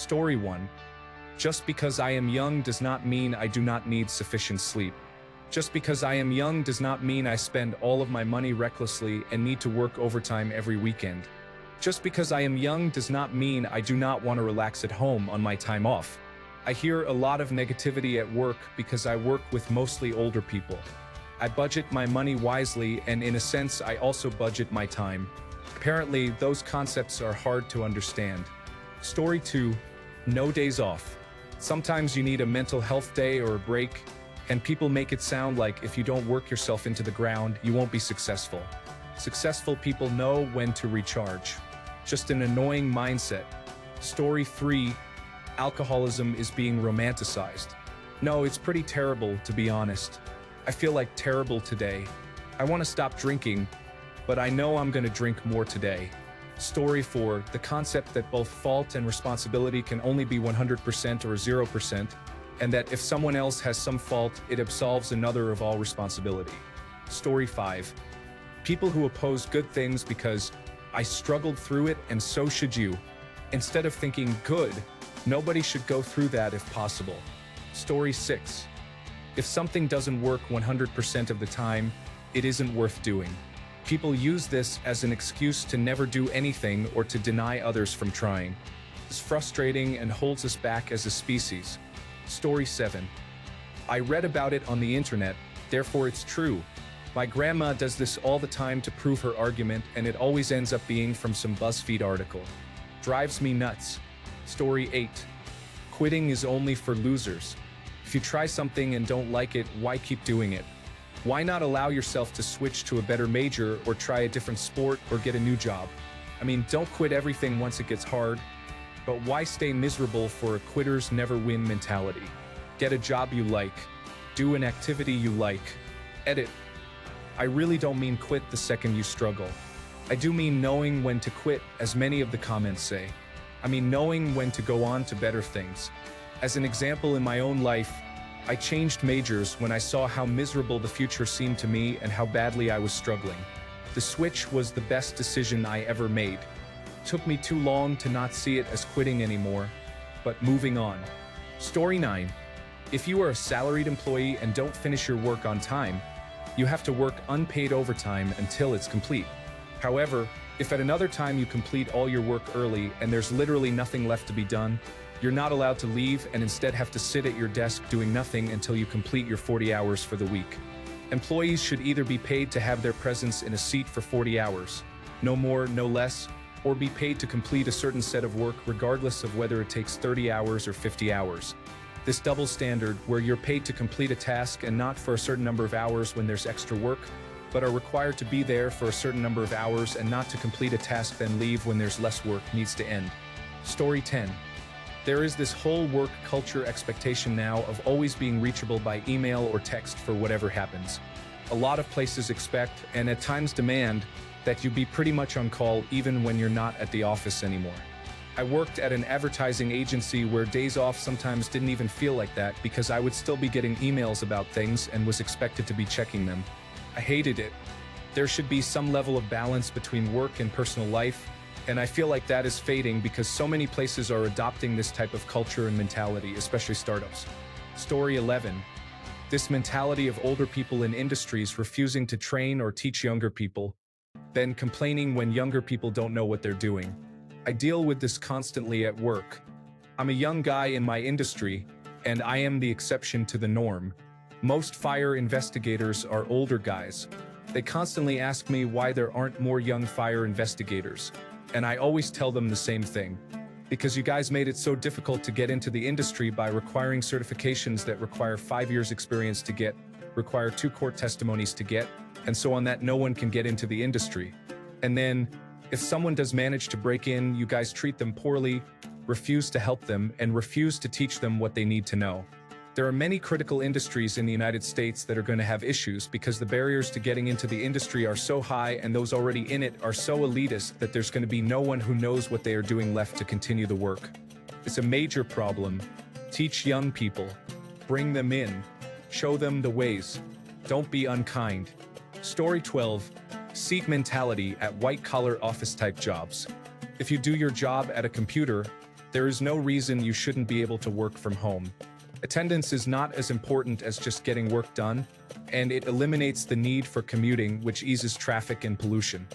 Story 1. Just because I am young does not mean I do not need sufficient sleep. Just because I am young does not mean I spend all of my money recklessly and need to work overtime every weekend. Just because I am young does not mean I do not want to relax at home on my time off. I hear a lot of negativity at work because I work with mostly older people. I budget my money wisely, and in a sense I also budget my time. Apparently, those concepts are hard to understand. Story 2. No days off. Sometimes you need a mental health day or a break, and people make it sound like if you don't work yourself into the ground, you won't be successful. Successful people know when to recharge. Just an annoying mindset. Story 3. Alcoholism is being romanticized. No, it's pretty terrible, to be honest. I feel like terrible today. I want to stop drinking, but I know I'm going to drink more today. Story 4. The concept that both fault and responsibility can only be 100% or 0%, and that if someone else has some fault, it absolves another of all responsibility. Story 5. People who oppose good things because I struggled through it and so should you. Instead of thinking good, nobody should go through that if possible. Story 6. If something doesn't work 100% of the time, it isn't worth doing. People use this as an excuse to never do anything or to deny others from trying. It's frustrating and holds us back as a species. Story 7. I read about it on the internet, therefore it's true. My grandma does this all the time to prove her argument, and it always ends up being from some BuzzFeed article. Drives me nuts. Story 8. Quitting is only for losers. If you try something and don't like it, why keep doing it? Why not allow yourself to switch to a better major or try a different sport or get a new job? I mean, don't quit everything once it gets hard, but why stay miserable for a quitters never win mentality? Get a job you like. Do an activity you like. Edit. I really don't mean quit the second you struggle. I do mean knowing when to quit, as many of the comments say. I mean knowing when to go on to better things. As an example in my own life, I changed majors when I saw how miserable the future seemed to me and how badly I was struggling. The switch was the best decision I ever made. It took me too long to not see it as quitting anymore, but moving on. Story 9. If you are a salaried employee and don't finish your work on time, you have to work unpaid overtime until it's complete. However, if at another time you complete all your work early and there's literally nothing left to be done, you're not allowed to leave and instead have to sit at your desk doing nothing until you complete your 40 hours for the week. Employees should either be paid to have their presence in a seat for 40 hours, no more, no less, or be paid to complete a certain set of work regardless of whether it takes 30 hours or 50 hours. This double standard, where you're paid to complete a task and not for a certain number of hours when there's extra work, but are required to be there for a certain number of hours and not to complete a task then leave when there's less work, needs to end. Story 10. There is this whole work culture expectation now of always being reachable by email or text for whatever happens. A lot of places expect, and at times demand, that you be pretty much on call even when you're not at the office anymore. I worked at an advertising agency where days off sometimes didn't even feel like that because I would still be getting emails about things and was expected to be checking them. I hated it. There should be some level of balance between work and personal life, and I feel like that is fading because so many places are adopting this type of culture and mentality, especially startups. Story 11. This mentality of older people in industries refusing to train or teach younger people, then complaining when younger people don't know what they're doing. I deal with this constantly at work. I'm a young guy in my industry, and I am the exception to the norm. Most fire investigators are older guys. They constantly ask me why there aren't more young fire investigators. And I always tell them the same thing. Because you guys made it so difficult to get into the industry by requiring certifications that require 5 years experience to get, require 2 court testimonies to get, and so on that no one can get into the industry. And then, if someone does manage to break in, you guys treat them poorly, refuse to help them, and refuse to teach them what they need to know. There are many critical industries in the United States that are going to have issues because the barriers to getting into the industry are so high and those already in it are so elitist that there's going to be no one who knows what they are doing left to continue the work. It's a major problem. Teach young people. Bring them in. Show them the ways. Don't be unkind. Story 12. Seat mentality at white-collar office-type jobs. If you do your job at a computer, There is no reason you shouldn't be able to work from home. Attendance is not as important as just getting work done, and it eliminates the need for commuting, which eases traffic and pollution.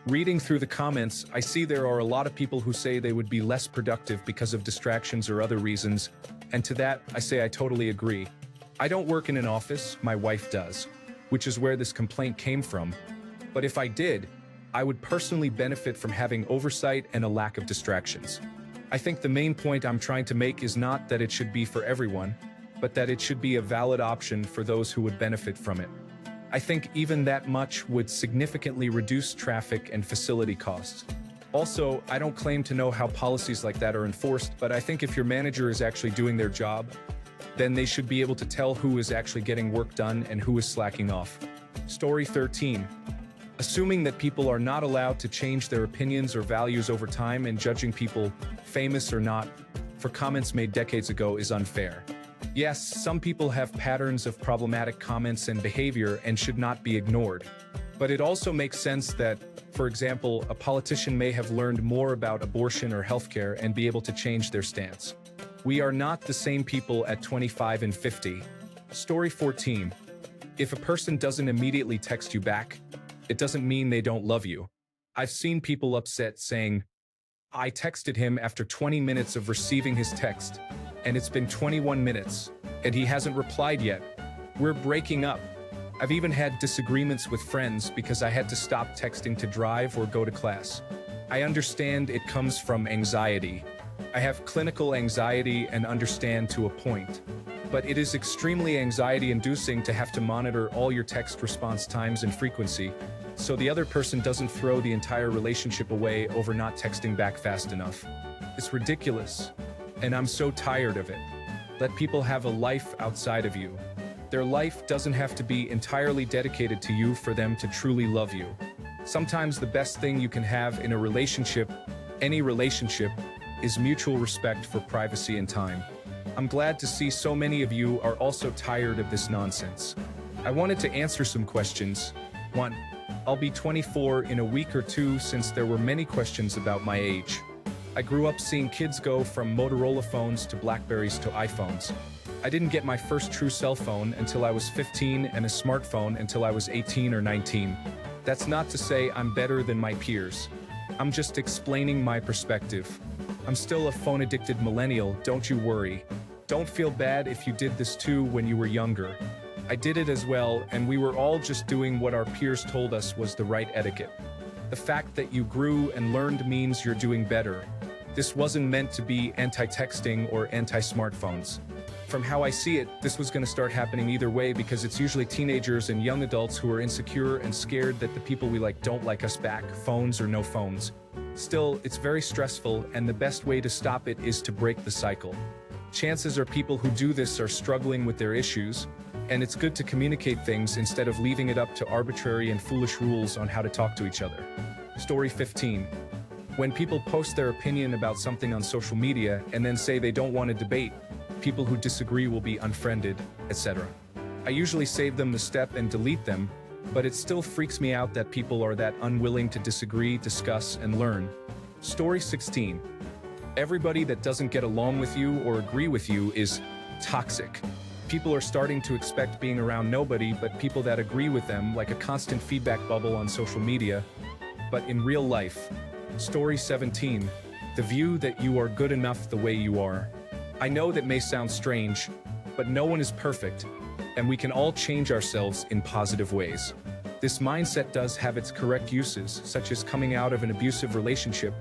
Reading through the comments, I see there are a lot of people who say they would be less productive because of distractions or other reasons, and to that, I say I totally agree. I don't work in an office, my wife does, which is where this complaint came from. But if I did, I would personally benefit from having oversight and a lack of distractions. I think the main point I'm trying to make is not that it should be for everyone, but that it should be a valid option for those who would benefit from it. I think even that much would significantly reduce traffic and facility costs. Also, I don't claim to know how policies like that are enforced, but I think if your manager is actually doing their job, then they should be able to tell who is actually getting work done and who is slacking off. Story 13. Assuming that people are not allowed to change their opinions or values over time and judging people, famous or not, for comments made decades ago is unfair. Yes, some people have patterns of problematic comments and behavior and should not be ignored. But it also makes sense that, for example, a politician may have learned more about abortion or healthcare and be able to change their stance. We are not the same people at 25 and 50. Story 14. If a person doesn't immediately text you back, it doesn't mean they don't love you. I've seen people upset saying, "I texted him after 20 minutes of receiving his text, and it's been 21 minutes, and he hasn't replied yet. We're breaking up." I've even had disagreements with friends because I had to stop texting to drive or go to class. I understand it comes from anxiety. I have clinical anxiety and understand to a point. But it is extremely anxiety-inducing to have to monitor all your text response times and frequency, so the other person doesn't throw the entire relationship away over not texting back fast enough. It's ridiculous, and I'm so tired of it. Let people have a life outside of you. Their life doesn't have to be entirely dedicated to you for them to truly love you. Sometimes the best thing you can have in a relationship, any relationship, is mutual respect for privacy and time. I'm glad to see so many of you are also tired of this nonsense. I wanted to answer some questions. 1. I'll be 24 in a week or two since there were many questions about my age. I grew up seeing kids go from Motorola phones to Blackberries to iPhones. I didn't get my first true cell phone until I was 15 and a smartphone until I was 18 or 19. That's not to say I'm better than my peers. I'm just explaining my perspective. I'm still a phone-addicted millennial, don't you worry. Don't feel bad if you did this too when you were younger. I did it as well, and we were all just doing what our peers told us was the right etiquette. The fact that you grew and learned means you're doing better. This wasn't meant to be anti-texting or anti-smartphones. From how I see it, this was going to start happening either way because it's usually teenagers and young adults who are insecure and scared that the people we like don't like us back, phones or no phones. Still, it's very stressful, and the best way to stop it is to break the cycle. Chances are people who do this are struggling with their issues, and it's good to communicate things instead of leaving it up to arbitrary and foolish rules on how to talk to each other. Story 15. When people post their opinion about something on social media and then say they don't want to debate, people who disagree will be unfriended, etc. I usually save them the step and delete them, but it still freaks me out that people are that unwilling to disagree, discuss, and learn. Story 16. Everybody that doesn't get along with you or agree with you is toxic. People are starting to expect being around nobody but people that agree with them, like a constant feedback bubble on social media, but in real life. Story 17. The view that you are good enough the way you are. I know that may sound strange, but no one is perfect, and we can all change ourselves in positive ways. This mindset does have its correct uses, such as coming out of an abusive relationship,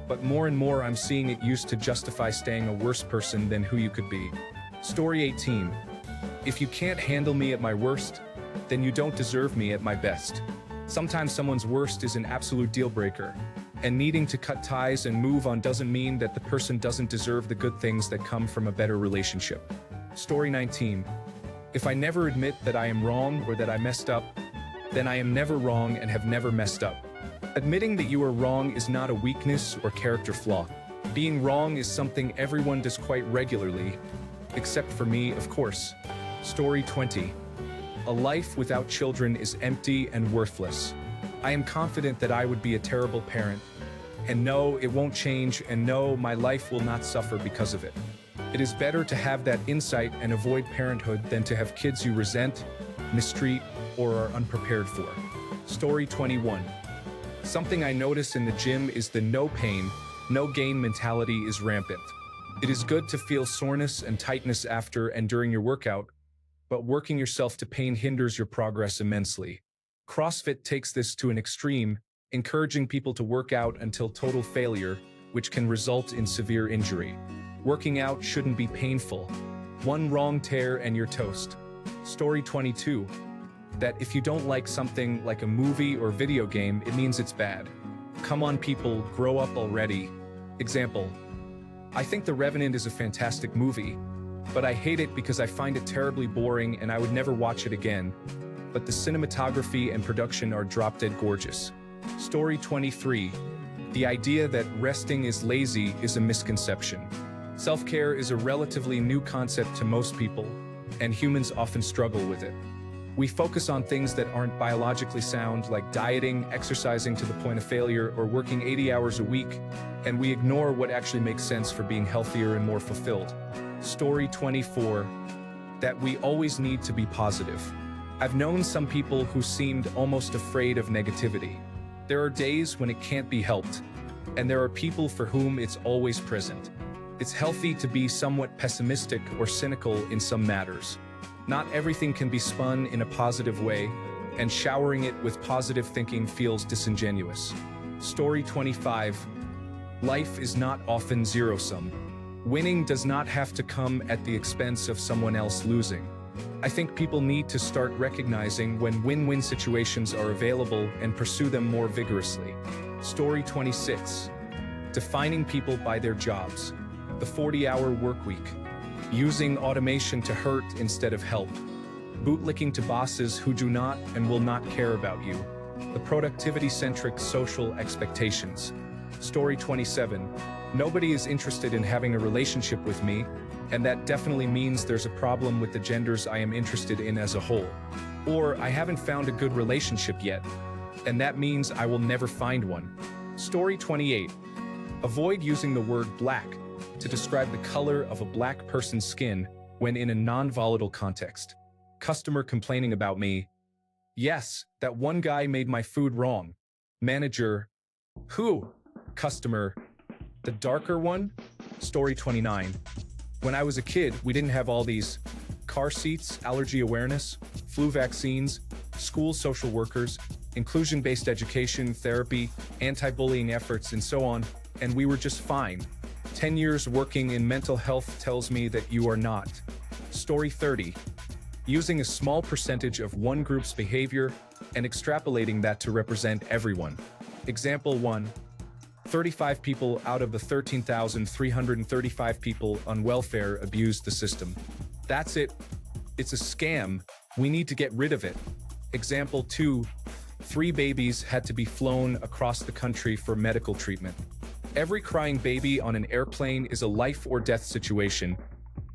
but more and more I'm seeing it used to justify staying a worse person than who you could be. Story 18. If you can't handle me at my worst, then you don't deserve me at my best. Sometimes someone's worst is an absolute deal breaker, and needing to cut ties and move on doesn't mean that the person doesn't deserve the good things that come from a better relationship. Story 19. If I never admit that I am wrong or that I messed up, then I am never wrong and have never messed up. Admitting that you are wrong is not a weakness or character flaw. Being wrong is something everyone does quite regularly, except for me, of course. Story 20. A life without children is empty and worthless. I am confident that I would be a terrible parent. And no, it won't change, and no, my life will not suffer because of it. It is better to have that insight and avoid parenthood than to have kids you resent, mistreat, or are unprepared for. Story 21. Something I notice in the gym is the no pain, no gain mentality is rampant. It is good to feel soreness and tightness after and during your workout, but working yourself to pain hinders your progress immensely. CrossFit takes this to an extreme, encouraging people to work out until total failure, which can result in severe injury. Working out shouldn't be painful. One wrong tear and you're toast. Story 22. That if you don't like something like a movie or video game, it means it's bad. Come on people, grow up already. Example. I think The Revenant is a fantastic movie, but I hate it because I find it terribly boring and I would never watch it again. But the cinematography and production are drop-dead gorgeous. Story 23. The idea that resting is lazy is a misconception. Self-care is a relatively new concept to most people, and humans often struggle with it. We focus on things that aren't biologically sound, like dieting, exercising to the point of failure, or working 80 hours a week, and we ignore what actually makes sense for being healthier and more fulfilled. Story 24. That we always need to be positive. I've known some people who seemed almost afraid of negativity. There are days when it can't be helped, and there are people for whom it's always present. It's healthy to be somewhat pessimistic or cynical in some matters. Not everything can be spun in a positive way, and showering it with positive thinking feels disingenuous. Story 25. Life is not often zero-sum. Winning does not have to come at the expense of someone else losing. I think people need to start recognizing when win-win situations are available and pursue them more vigorously. Story 26. Defining people by their jobs. The 40-hour workweek. Using automation to hurt instead of help. Bootlicking to bosses who do not and will not care about you. The productivity-centric social expectations. Story 27. Nobody is interested in having a relationship with me, and that definitely means there's a problem with the genders I am interested in as a whole. Or I haven't found a good relationship yet, and that means I will never find one. Story 28. Avoid using the word black to describe the color of a black person's skin when in a non-volatile context. Customer complaining about me. Yes, that one guy made my food wrong. Manager. Who? Customer. The darker one? Story 29. When I was a kid, we didn't have all these car seats, allergy awareness, flu vaccines, school social workers, inclusion-based education, therapy, anti-bullying efforts, and so on, and we were just fine. 10 years working in mental health tells me that you are not. Story 30. Using a small percentage of one group's behavior and extrapolating that to represent everyone. Example 1. 35 people out of the 13,335 people on welfare abused the system. That's it. It's a scam. We need to get rid of it. Example 2. 3 babies had to be flown across the country for medical treatment. Every crying baby on an airplane is a life or death situation.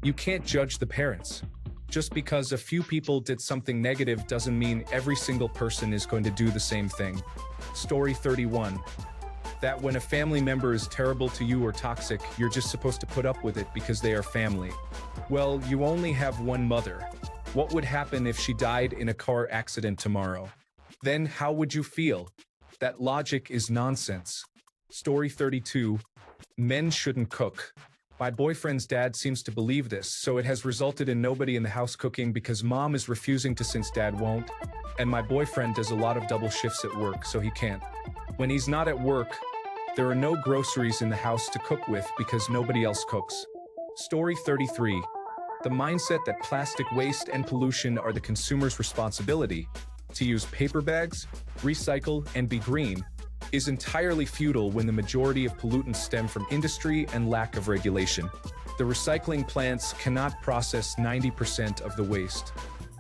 You can't judge the parents. Just because a few people did something negative doesn't mean every single person is going to do the same thing. Story 31. That when a family member is terrible to you or toxic, you're just supposed to put up with it because they are family. Well, you only have one mother. What would happen if she died in a car accident tomorrow? Then how would you feel? That logic is nonsense. Story 32. Men shouldn't cook. My boyfriend's dad seems to believe this, so it has resulted in nobody in the house cooking because mom is refusing to since dad won't, and my boyfriend does a lot of double shifts at work, so he can't. When he's not at work, there are no groceries in the house to cook with because nobody else cooks. Story 33. The mindset that plastic waste and pollution are the consumer's responsibility to use paper bags, recycle, and be green is entirely futile when the majority of pollutants stem from industry and lack of regulation. The recycling plants cannot process 90% of the waste.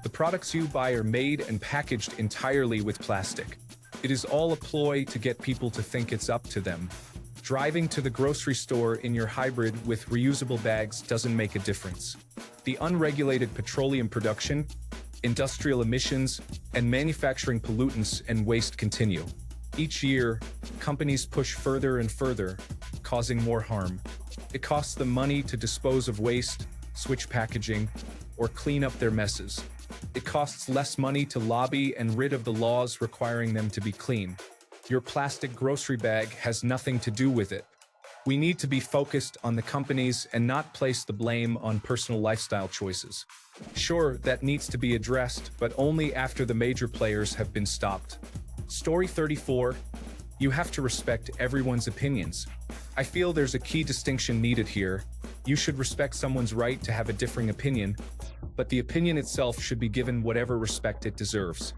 The products you buy are made and packaged entirely with plastic. It is all a ploy to get people to think it's up to them. Driving to the grocery store in your hybrid with reusable bags doesn't make a difference. The unregulated petroleum production, industrial emissions, and manufacturing pollutants and waste continue. Each year, companies push further and further, causing more harm. It costs them money to dispose of waste, switch packaging, or clean up their messes. It costs less money to lobby and rid of the laws requiring them to be clean. Your plastic grocery bag has nothing to do with it. We need to be focused on the companies and not place the blame on personal lifestyle choices. Sure, that needs to be addressed, but only after the major players have been stopped. Story 34. You have to respect everyone's opinions. I feel there's a key distinction needed here. You should respect someone's right to have a differing opinion, but the opinion itself should be given whatever respect it deserves.